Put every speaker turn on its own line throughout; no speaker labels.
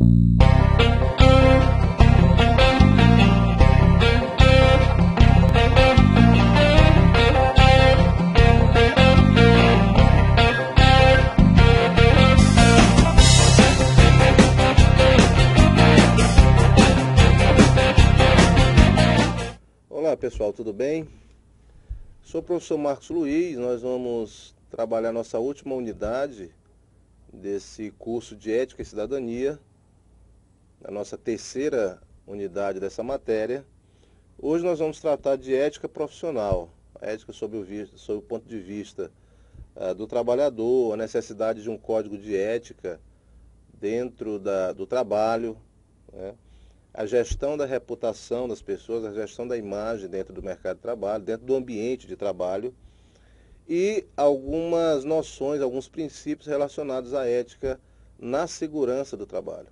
Olá pessoal, tudo bem? Sou o professor Marcos Luiz. Nós vamos trabalhar nossa última unidade desse curso de Ética e Cidadania, a nossa terceira unidade dessa matéria. Hoje nós vamos tratar de ética profissional, a ética sob o ponto de vista do trabalhador, a necessidade de um código de ética dentro do trabalho, né? A gestão da reputação das pessoas, a gestão da imagem dentro do mercado de trabalho, dentro do ambiente de trabalho, e algumas noções, alguns princípios relacionados à ética na segurança do trabalho.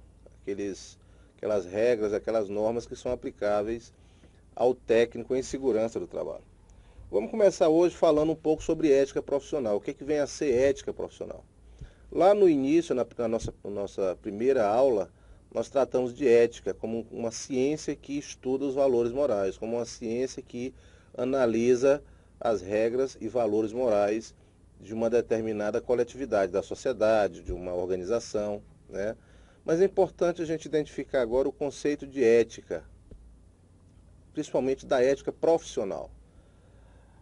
Aquelas regras, aquelas normas que são aplicáveis ao técnico em segurança do trabalho. Vamos começar hoje falando um pouco sobre ética profissional. O que vem a ser ética profissional? Lá no início, na nossa primeira aula, nós tratamos de ética como uma ciência que estuda os valores morais, como uma ciência que analisa as regras e valores morais de uma determinada coletividade, da sociedade, de uma organização, né? Mas é importante a gente identificar agora o conceito de ética, principalmente da ética profissional.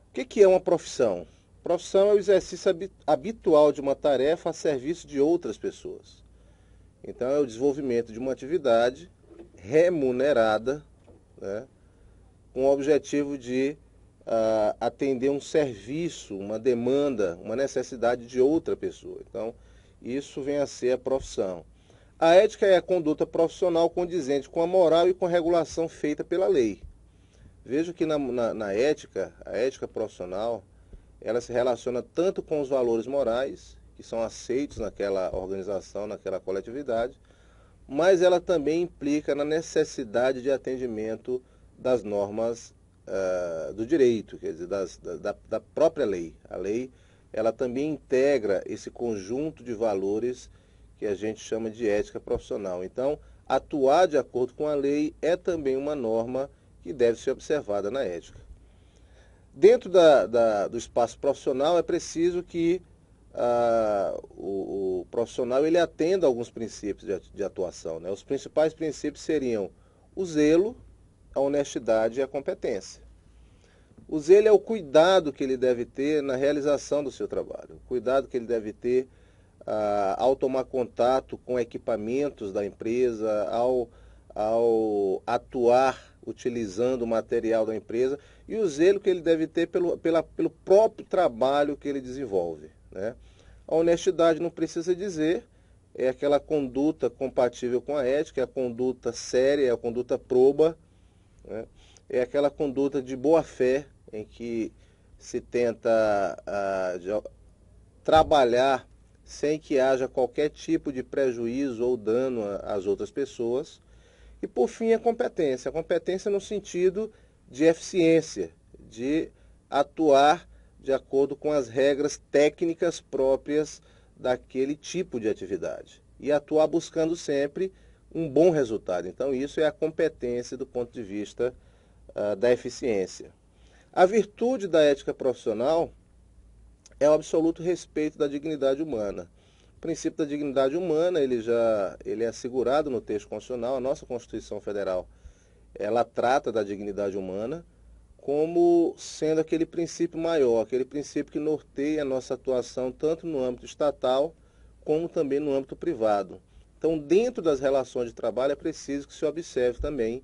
O que é uma profissão? Profissão é o exercício habitual de uma tarefa a serviço de outras pessoas. Então, é o desenvolvimento de uma atividade remunerada, né, com o objetivo de atender um serviço, uma demanda, uma necessidade de outra pessoa. Então, isso vem a ser a profissão. A ética é a conduta profissional condizente com a moral e com a regulação feita pela lei. Veja que na ética, a ética profissional, ela se relaciona tanto com os valores morais, que são aceitos naquela organização, naquela coletividade, mas ela também implica na necessidade de atendimento das normas do direito, quer dizer, da própria lei. A lei, ela também integra esse conjunto de valores que a gente chama de ética profissional. Então, atuar de acordo com a lei é também uma norma que deve ser observada na ética. Dentro do espaço profissional, é preciso que o profissional ele atenda a alguns princípios de atuação, né? Os principais princípios seriam o zelo, a honestidade e a competência. O zelo é o cuidado que ele deve ter na realização do seu trabalho, o cuidado que ele deve ter ao tomar contato com equipamentos da empresa, ao atuar utilizando o material da empresa, e o zelo que ele deve ter pelo próprio trabalho que ele desenvolve, né? A honestidade não precisa dizer, é aquela conduta compatível com a ética, é a conduta séria, é a conduta proba, né? É aquela conduta de boa-fé em que se tenta trabalhar sem que haja qualquer tipo de prejuízo ou dano às outras pessoas. E por fim a competência no sentido de eficiência, de atuar de acordo com as regras técnicas próprias daquele tipo de atividade e atuar buscando sempre um bom resultado. Então isso é a competência do ponto de vista da eficiência. A virtude da ética profissional é o absoluto respeito da dignidade humana. O princípio da dignidade humana ele é assegurado no texto constitucional. A nossa Constituição Federal ela trata da dignidade humana como sendo aquele princípio maior, aquele princípio que norteia a nossa atuação tanto no âmbito estatal como também no âmbito privado. Então, dentro das relações de trabalho é preciso que se observe também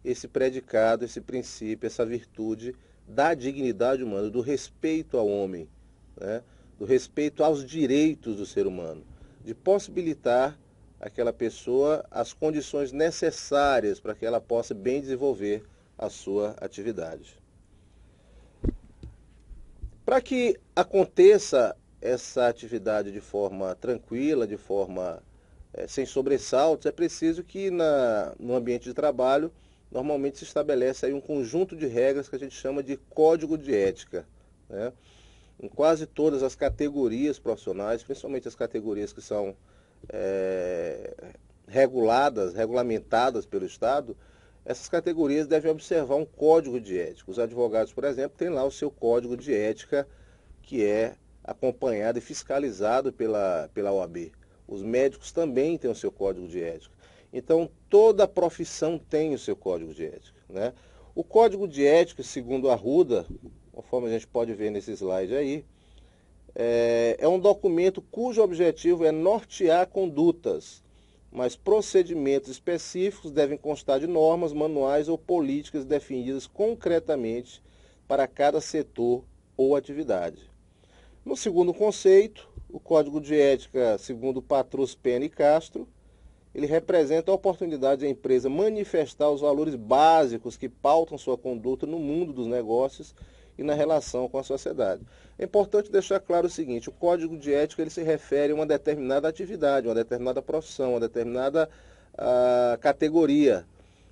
esse predicado, esse princípio, essa virtude da dignidade humana, do respeito ao homem, né? Do respeito aos direitos do ser humano, de possibilitar àquela pessoa as condições necessárias para que ela possa bem desenvolver a sua atividade. Para que aconteça essa atividade de forma tranquila, de forma sem sobressaltos, é preciso que no ambiente de trabalho normalmente se estabelece aí um conjunto de regras que a gente chama de código de ética, né? Em quase todas as categorias profissionais, principalmente as categorias que são reguladas, regulamentadas pelo Estado, essas categorias devem observar um código de ética. Os advogados, por exemplo, têm lá o seu código de ética, que é acompanhado e fiscalizado pela OAB. Os médicos também têm o seu código de ética. Então, toda profissão tem o seu código de ética, né? O código de ética, segundo a Arruda, conforme a gente pode ver nesse slide aí, é um documento cujo objetivo é nortear condutas, mas procedimentos específicos devem constar de normas, manuais ou políticas definidas concretamente para cada setor ou atividade. No segundo conceito, o Código de Ética, segundo Patrus, Pena e Castro, ele representa a oportunidade da empresa manifestar os valores básicos que pautam sua conduta no mundo dos negócios e na relação com a sociedade. É importante deixar claro o seguinte: o Código de Ética ele se refere a uma determinada atividade, uma determinada profissão, uma determinada categoria.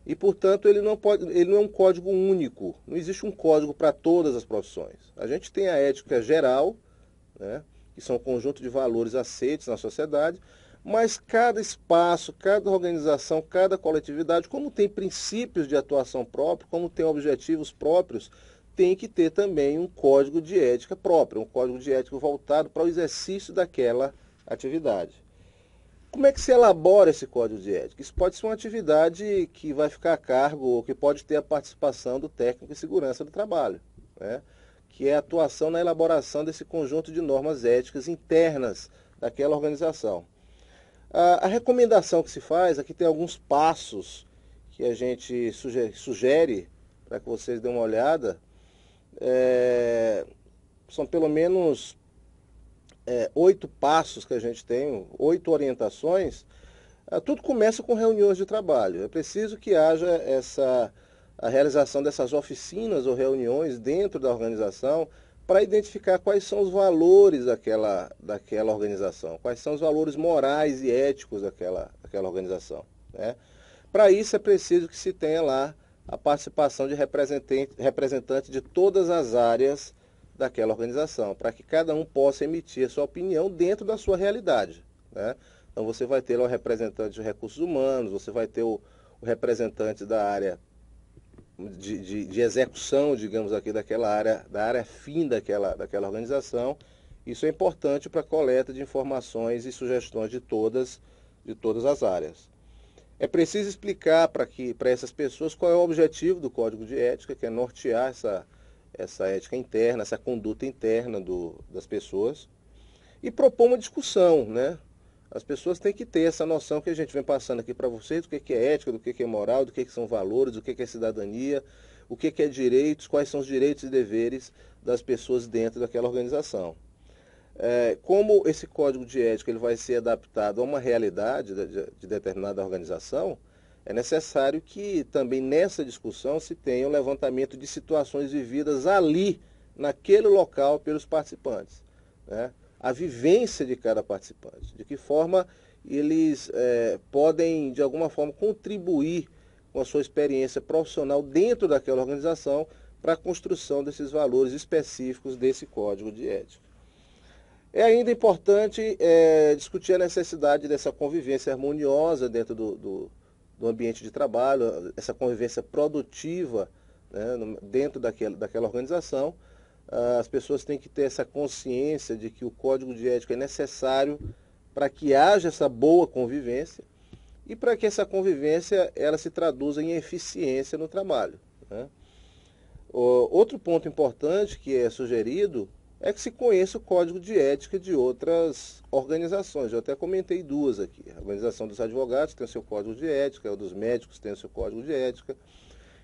E, portanto, ele não é um código único. Não existe um código para todas as profissões. A gente tem a ética geral, né, que são um conjunto de valores aceitos na sociedade, mas cada espaço, cada organização, cada coletividade, como tem princípios de atuação próprios, como tem objetivos próprios, tem que ter também um código de ética próprio, um código de ética voltado para o exercício daquela atividade. Como é que se elabora esse código de ética? Isso pode ser uma atividade que vai ficar a cargo, ou que pode ter a participação do técnico de segurança do trabalho, né? Que é a atuação na elaboração desse conjunto de normas éticas internas daquela organização. A recomendação que se faz, aqui tem alguns passos que a gente sugere para que vocês dêem uma olhada. São pelo menos 8 passos que a gente tem, 8 orientações. Tudo começa com reuniões de trabalho. É preciso que haja a realização dessas oficinas ou reuniões dentro da organização para identificar quais são os valores daquela organização, quais são os valores morais e éticos daquela organização, né? Para isso é preciso que se tenha lá a participação de representantes de todas as áreas daquela organização, para que cada um possa emitir a sua opinião dentro da sua realidade, né? Então você vai ter lá o representante de recursos humanos, você vai ter o representante da área de execução, digamos aqui, daquela área, da área fim daquela organização. Isso é importante para a coleta de informações e sugestões de todas as áreas. É preciso explicar para essas pessoas qual é o objetivo do Código de Ética, que é nortear essa ética interna, essa conduta interna das pessoas, e propor uma discussão, né? As pessoas têm que ter essa noção que a gente vem passando aqui para vocês, do que é ética, do que é moral, do que são valores, do que é cidadania, o que é direitos, quais são os direitos e deveres das pessoas dentro daquela organização. Como esse código de ética ele vai ser adaptado a uma realidade de determinada organização, é necessário que também nessa discussão se tenha um levantamento de situações vividas ali, naquele local, pelos participantes, né? A vivência de cada participante, de que forma eles podem, de alguma forma, contribuir com a sua experiência profissional dentro daquela organização para a construção desses valores específicos desse código de ética. É ainda importante discutir a necessidade dessa convivência harmoniosa dentro do ambiente de trabalho, essa convivência produtiva, né, dentro daquela organização. As pessoas têm que ter essa consciência de que o código de ética é necessário para que haja essa boa convivência e para que essa convivência ela se traduza em eficiência no trabalho, né? Outro ponto importante que é sugerido é que se conheça o código de ética de outras organizações. Eu até comentei 2 aqui. A Organização dos Advogados tem o seu código de ética, a dos médicos tem o seu código de ética.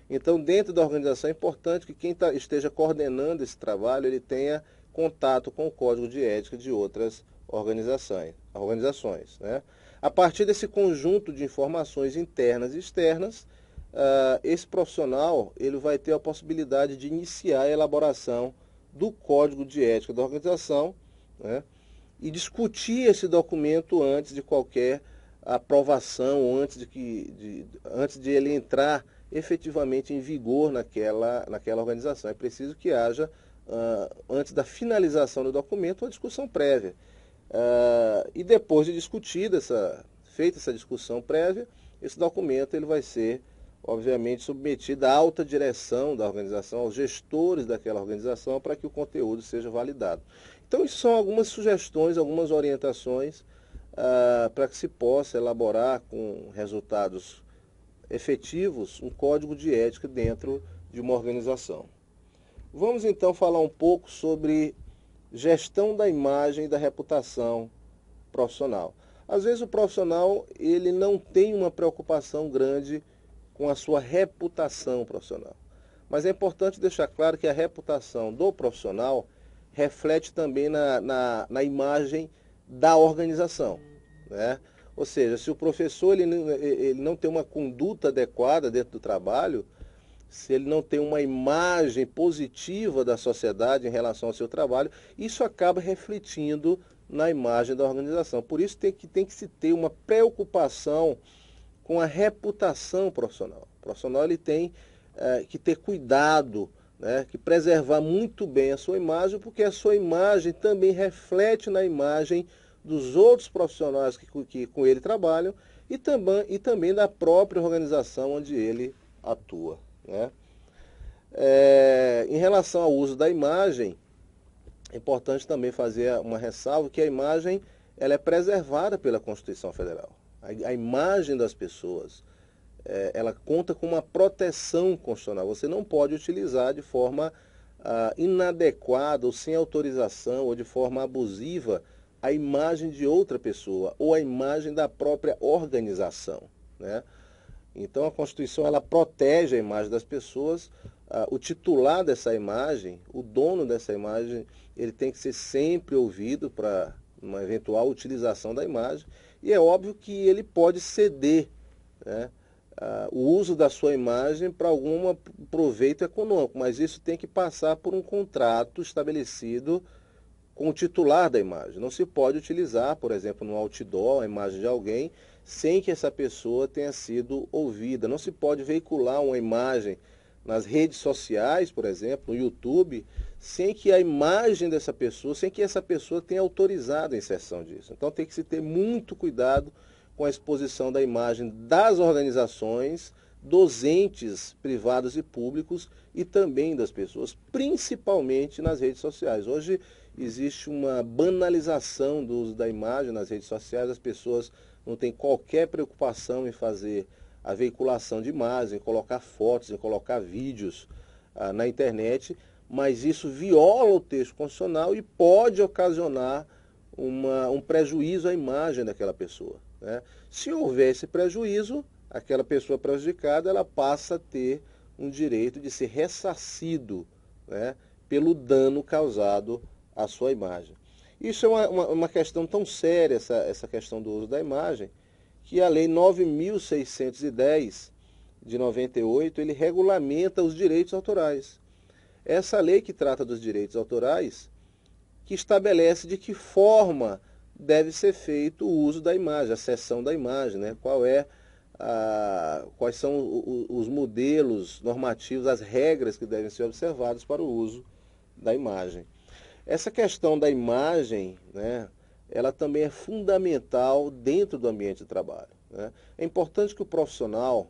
Então, dentro da organização, é importante que quem esteja coordenando esse trabalho, ele tenha contato com o código de ética de outras organizações, né? A partir desse conjunto de informações internas e externas, esse profissional ele vai ter a possibilidade de iniciar a elaboração do código de ética da organização, né? E discutir esse documento antes de qualquer aprovação, antes de ele entrar efetivamente em vigor naquela organização. É preciso que haja, antes da finalização do documento, uma discussão prévia. E depois de discutida feita essa discussão prévia, esse documento ele vai ser, obviamente, submetido à alta direção da organização, aos gestores daquela organização, para que o conteúdo seja validado. Então, isso são algumas sugestões, algumas orientações para que se possa elaborar com resultados efetivos um código de ética dentro de uma organização. Vamos então falar um pouco sobre gestão da imagem e da reputação profissional. Às vezes o profissional ele não tem uma preocupação grande com a sua reputação profissional. Mas é importante deixar claro que a reputação do profissional reflete também na imagem da organização, né? Ou seja, se o professor ele não tem uma conduta adequada dentro do trabalho, se ele não tem uma imagem positiva da sociedade em relação ao seu trabalho, isso acaba refletindo na imagem da organização. Por isso tem que se ter uma preocupação com a reputação profissional. O profissional ele tem que ter cuidado, né, que preservar muito bem a sua imagem, porque a sua imagem também reflete na imagem dos outros profissionais que com ele trabalham e também da própria organização onde ele atua, né? Em relação ao uso da imagem, é importante também fazer uma ressalva que a imagem ela é preservada pela Constituição Federal. A imagem das pessoas, ela conta com uma proteção constitucional. Você não pode utilizar de forma inadequada ou sem autorização ou de forma abusiva a imagem de outra pessoa ou a imagem da própria organização, né? Então a Constituição ela protege a imagem das pessoas. O titular dessa imagem, o dono dessa imagem, ele tem que ser sempre ouvido para uma eventual utilização da imagem. E é óbvio que ele pode ceder, né, o uso da sua imagem para algum proveito econômico, mas isso tem que passar por um contrato estabelecido com o titular da imagem. Não se pode utilizar, por exemplo, no outdoor, a imagem de alguém sem que essa pessoa tenha sido ouvida. Não se pode veicular uma imagem nas redes sociais, por exemplo, no YouTube, sem que a imagem dessa pessoa, sem que essa pessoa tenha autorizado a inserção disso. Então tem que se ter muito cuidado com a exposição da imagem das organizações, dos entes privados e públicos e também das pessoas, principalmente nas redes sociais. Hoje existe uma banalização do uso da imagem nas redes sociais, as pessoas não têm qualquer preocupação em fazer a veiculação de imagens, em colocar fotos, em colocar vídeos na internet, mas isso viola o texto constitucional e pode ocasionar um prejuízo à imagem daquela pessoa, né? Se houver esse prejuízo, aquela pessoa prejudicada ela passa a ter um direito de ser ressarcido, né, pelo dano causado à sua imagem. Isso é uma questão tão séria, essa questão do uso da imagem, que a Lei 9.610 de 98, ele regulamenta os direitos autorais. Essa lei que trata dos direitos autorais, que estabelece de que forma deve ser feito o uso da imagem, a cessão da imagem, né? Quais são os modelos normativos, as regras que devem ser observadas para o uso da imagem. Essa questão da imagem, né, ela também é fundamental dentro do ambiente de trabalho, né? É importante que o profissional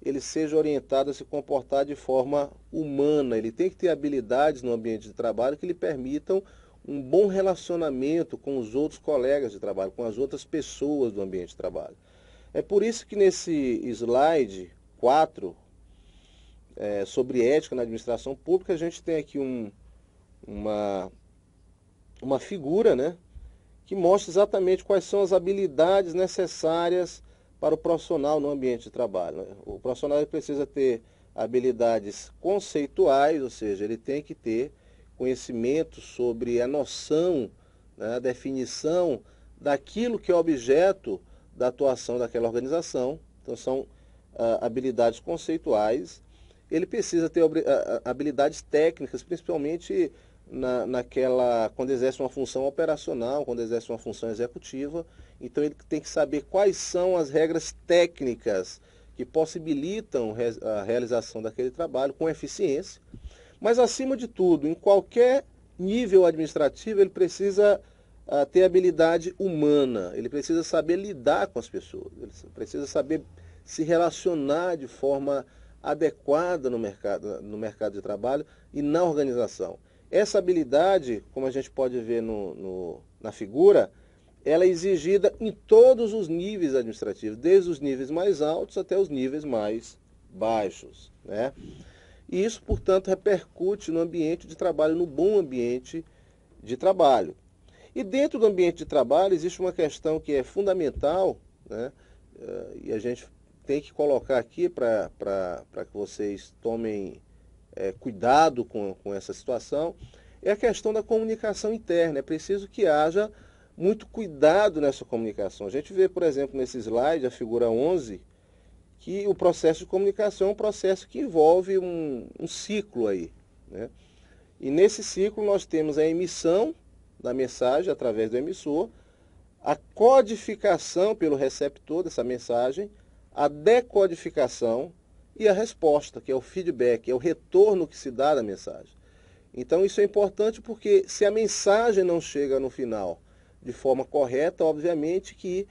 ele seja orientado a se comportar de forma humana, ele tem que ter habilidades no ambiente de trabalho que lhe permitam um bom relacionamento com os outros colegas de trabalho, com as outras pessoas do ambiente de trabalho. É por isso que nesse slide 4, sobre ética na administração pública, a gente tem aqui uma figura, né, que mostra exatamente quais são as habilidades necessárias para o profissional no ambiente de trabalho, né? O profissional precisa ter habilidades conceituais, ou seja, ele tem que ter conhecimento sobre a noção, né, a definição daquilo que é objeto da atuação daquela organização. Então são habilidades conceituais. Ele precisa ter habilidades técnicas, principalmente quando exerce uma função operacional, quando exerce uma função executiva. Então ele tem que saber quais são as regras técnicas que possibilitam a realização daquele trabalho com eficiência. Mas acima de tudo, em qualquer nível administrativo, ele precisa ter habilidade humana, ele precisa saber lidar com as pessoas, ele precisa saber se relacionar de forma adequada no mercado de trabalho e na organização. Essa habilidade, como a gente pode ver na figura, ela é exigida em todos os níveis administrativos, desde os níveis mais altos até os níveis mais baixos, né? E isso, portanto, repercute no ambiente de trabalho, no bom ambiente de trabalho. E dentro do ambiente de trabalho existe uma questão que é fundamental, né? E a gente tem que colocar aqui para que vocês tomem cuidado com essa situação, é a questão da comunicação interna. É preciso que haja muito cuidado nessa comunicação. A gente vê, por exemplo, nesse slide, a figura 11, que o processo de comunicação é um processo que envolve um ciclo aí, né? E nesse ciclo nós temos a emissão da mensagem através do emissor, a codificação pelo receptor dessa mensagem, a decodificação e a resposta, que é o feedback, é o retorno que se dá da mensagem. Então isso é importante porque se a mensagem não chega no final de forma correta, obviamente que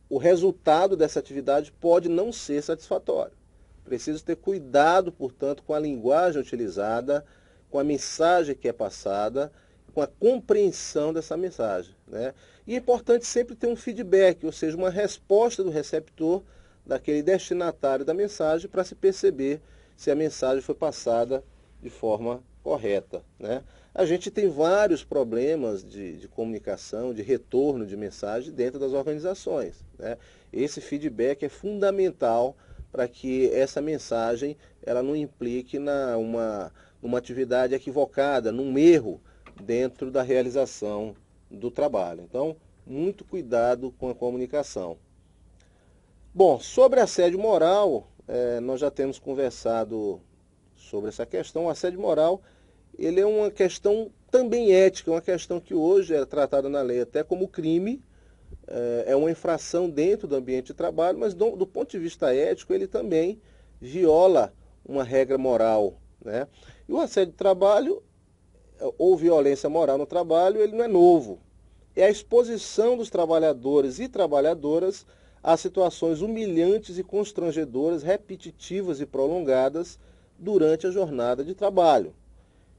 o resultado dessa atividade pode não ser satisfatório. Preciso ter cuidado, portanto, com a linguagem utilizada, com a mensagem que é passada, com a compreensão dessa mensagem, né? E é importante sempre ter um feedback, ou seja, uma resposta do receptor, daquele destinatário da mensagem, para se perceber se a mensagem foi passada de forma correta, né? A gente tem vários problemas de comunicação, de retorno de mensagem dentro das organizações, né? Esse feedback é fundamental para que essa mensagem ela não implique numa atividade equivocada, num erro dentro da realização do trabalho. Então, muito cuidado com a comunicação. Bom, sobre assédio moral, nós já temos conversado sobre essa questão. O assédio moral, ele é uma questão também ética, uma questão que hoje é tratada na lei até como crime, é uma infração dentro do ambiente de trabalho, mas do ponto de vista ético, ele também viola uma regra moral, né? E o assédio de trabalho, ou violência moral no trabalho, ele não é novo. É a exposição dos trabalhadores e trabalhadoras a situações humilhantes e constrangedoras, repetitivas e prolongadas durante a jornada de trabalho.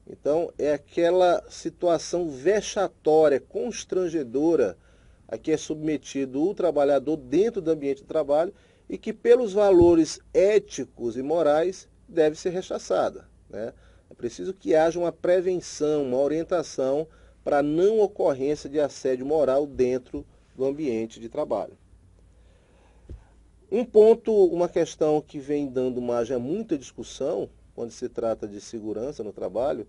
Então, é aquela situação vexatória, constrangedora, a que é submetido o trabalhador dentro do ambiente de trabalho e que, pelos valores éticos e morais, deve ser rechaçada, né? É preciso que haja uma prevenção, uma orientação para a não ocorrência de assédio moral dentro do ambiente de trabalho. Um ponto, uma questão que vem dando margem a muita discussão, quando se trata de segurança no trabalho,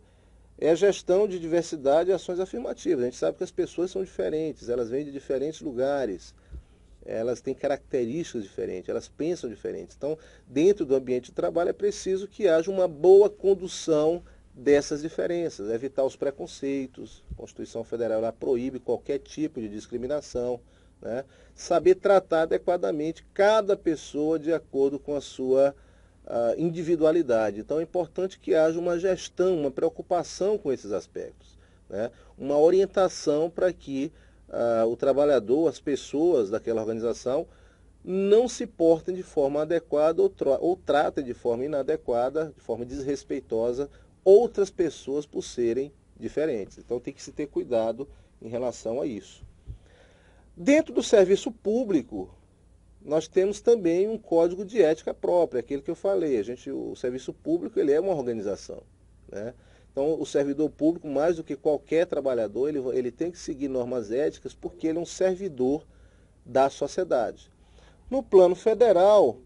é a gestão de diversidade e ações afirmativas. A gente sabe que as pessoas são diferentes, elas vêm de diferentes lugares, elas têm características diferentes, elas pensam diferentes. Então, dentro do ambiente de trabalho é preciso que haja uma boa condução dessas diferenças, evitar os preconceitos. A Constituição Federal ela proíbe qualquer tipo de discriminação, né? Saber tratar adequadamente cada pessoa de acordo com a sua individualidade. Então é importante que haja uma gestão, uma preocupação com esses aspectos, né? Uma orientação para que o trabalhador, as pessoas daquela organização não se portem de forma adequada ou tratem de forma inadequada, de forma desrespeitosa, outras pessoas por serem diferentes. Então tem que se ter cuidado em relação a isso. Dentro do serviço público, nós temos também um código de ética próprio, aquele que eu falei. O serviço público ele é uma organização, né? Então, o servidor público, mais do que qualquer trabalhador, ele tem que seguir normas éticas porque ele é um servidor da sociedade. No plano federal,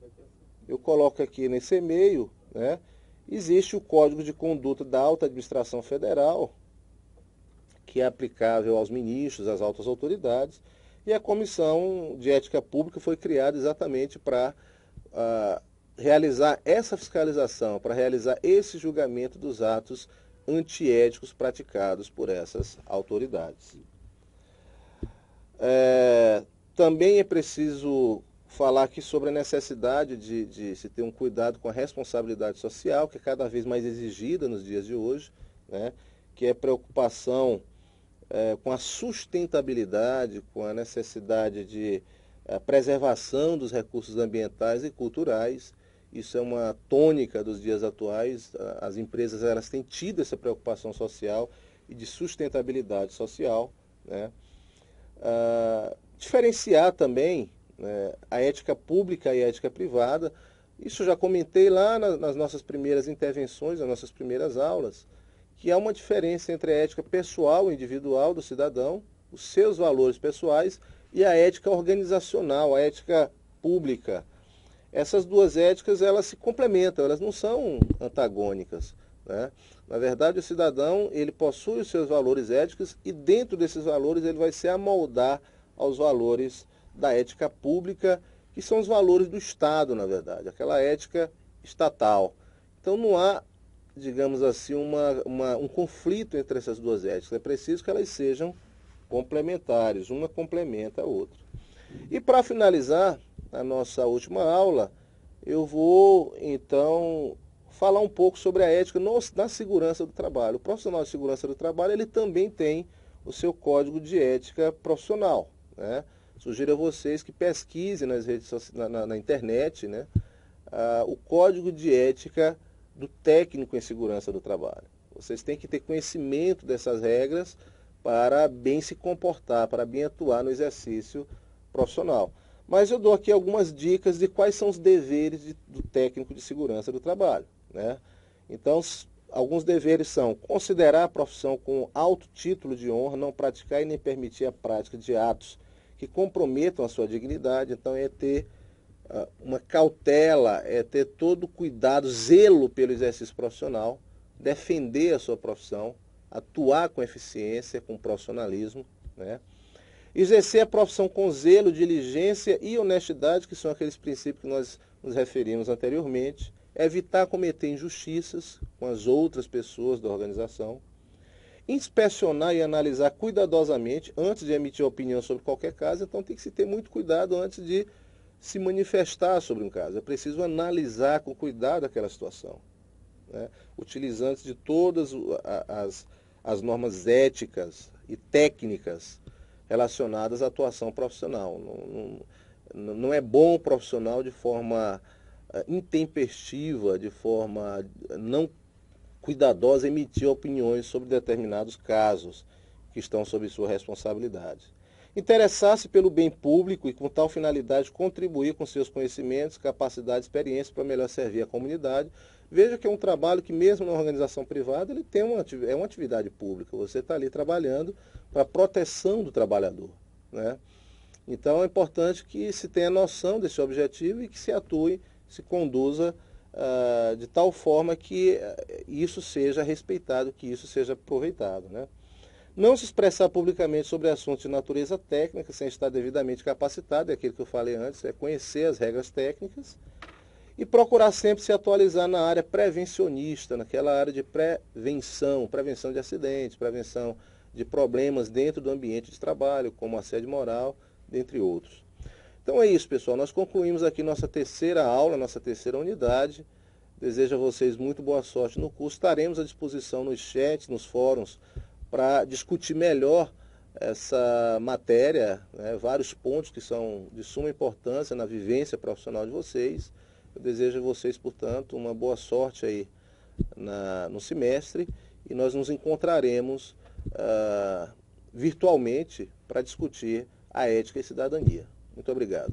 eu coloco aqui nesse e-mail, né, existe o Código de Conduta da Alta Administração Federal, que é aplicável aos ministros, às altas autoridades, e a Comissão de Ética Pública foi criada exatamente para realizar essa fiscalização, para realizar esse julgamento dos atos antiéticos praticados por essas autoridades. Também é preciso falar aqui sobre a necessidade de se ter um cuidado com a responsabilidade social, que é cada vez mais exigida nos dias de hoje, né? Que é preocupação com a sustentabilidade, com a necessidade de preservação dos recursos ambientais e culturais. Isso é uma tônica dos dias atuais. As empresas elas têm tido essa preocupação social e de sustentabilidade social, né? Diferenciar também, né, a ética pública e a ética privada. Isso eu já comentei lá nas nossas primeiras intervenções, nas nossas primeiras aulas, que há uma diferença entre a ética pessoal e individual do cidadão, os seus valores pessoais, e a ética organizacional, a ética pública. Essas duas éticas, elas se complementam, elas não são antagônicas, né? Na verdade, o cidadão, ele possui os seus valores éticos e dentro desses valores ele vai se amoldar aos valores da ética pública, que são os valores do Estado, na verdade, aquela ética estatal. Então não há, digamos assim, um conflito entre essas duas éticas. É preciso que elas sejam complementares, uma complementa a outra. E para finalizar a nossa última aula, eu vou então falar um pouco sobre a ética na segurança do trabalho. O profissional de segurança do trabalho, ele também tem o seu código de ética profissional, né? Sugiro a vocês que pesquisem nas redes na internet, né, o código de ética do técnico em segurança do trabalho. Vocês têm que ter conhecimento dessas regras para bem se comportar, para bem atuar no exercício profissional. Mas eu dou aqui algumas dicas de quais são os deveres do técnico de segurança do trabalho, né? Então, alguns deveres são considerar a profissão com alto título de honra, não praticar e nem permitir a prática de atos que comprometam a sua dignidade. Então é ter uma cautela, é ter todo cuidado, zelo pelo exercício profissional, defender a sua profissão, atuar com eficiência, com profissionalismo, né? Exercer a profissão com zelo, diligência e honestidade, que são aqueles princípios que nós nos referimos anteriormente. Evitar cometer injustiças com as outras pessoas da organização. Inspecionar e analisar cuidadosamente antes de emitir opinião sobre qualquer caso. Então tem que se ter muito cuidado antes de se manifestar sobre um caso. É preciso analisar com cuidado aquela situação, né? Utilizando de todas as normas éticas e técnicas relacionadas à atuação profissional. Não é bom o profissional de forma intempestiva, de forma não cuidadosa, emitir opiniões sobre determinados casos que estão sob sua responsabilidade. Interessar-se pelo bem público e, com tal finalidade, contribuir com seus conhecimentos, capacidade e experiência para melhor servir a comunidade. Veja que é um trabalho que, mesmo na organização privada, ele tem é uma atividade pública. Você está ali trabalhando para a proteção do trabalhador, né? Então é importante que se tenha noção desse objetivo e que se atue, se conduza de tal forma que isso seja respeitado, que isso seja aproveitado, né? Não se expressar publicamente sobre assuntos de natureza técnica sem estar devidamente capacitado, é aquilo que eu falei antes, é conhecer as regras técnicas e procurar sempre se atualizar na área prevencionista, naquela área de prevenção de acidentes, prevenção de problemas dentro do ambiente de trabalho, como assédio moral, dentre outros. Então é isso, pessoal. Nós concluímos aqui nossa terceira aula, nossa terceira unidade. Desejo a vocês muito boa sorte no curso. Estaremos à disposição nos chats, nos fóruns, para discutir melhor essa matéria, né? Vários pontos que são de suma importância na vivência profissional de vocês. Eu desejo a vocês, portanto, uma boa sorte aí no semestre e nós nos encontraremos virtualmente para discutir a ética e cidadania. Muito obrigado.